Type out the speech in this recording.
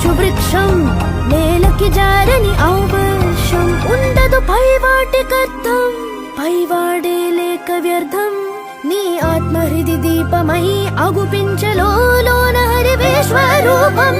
మంచు వృక్షం నేలకి జారని ఆవర్షం ఉండదు పైవాటికర్థం పైవాడే లేక వ్యర్థం నీ ఆత్మహృది దీపమై అగుపించలోన హరి విశ్వరూపం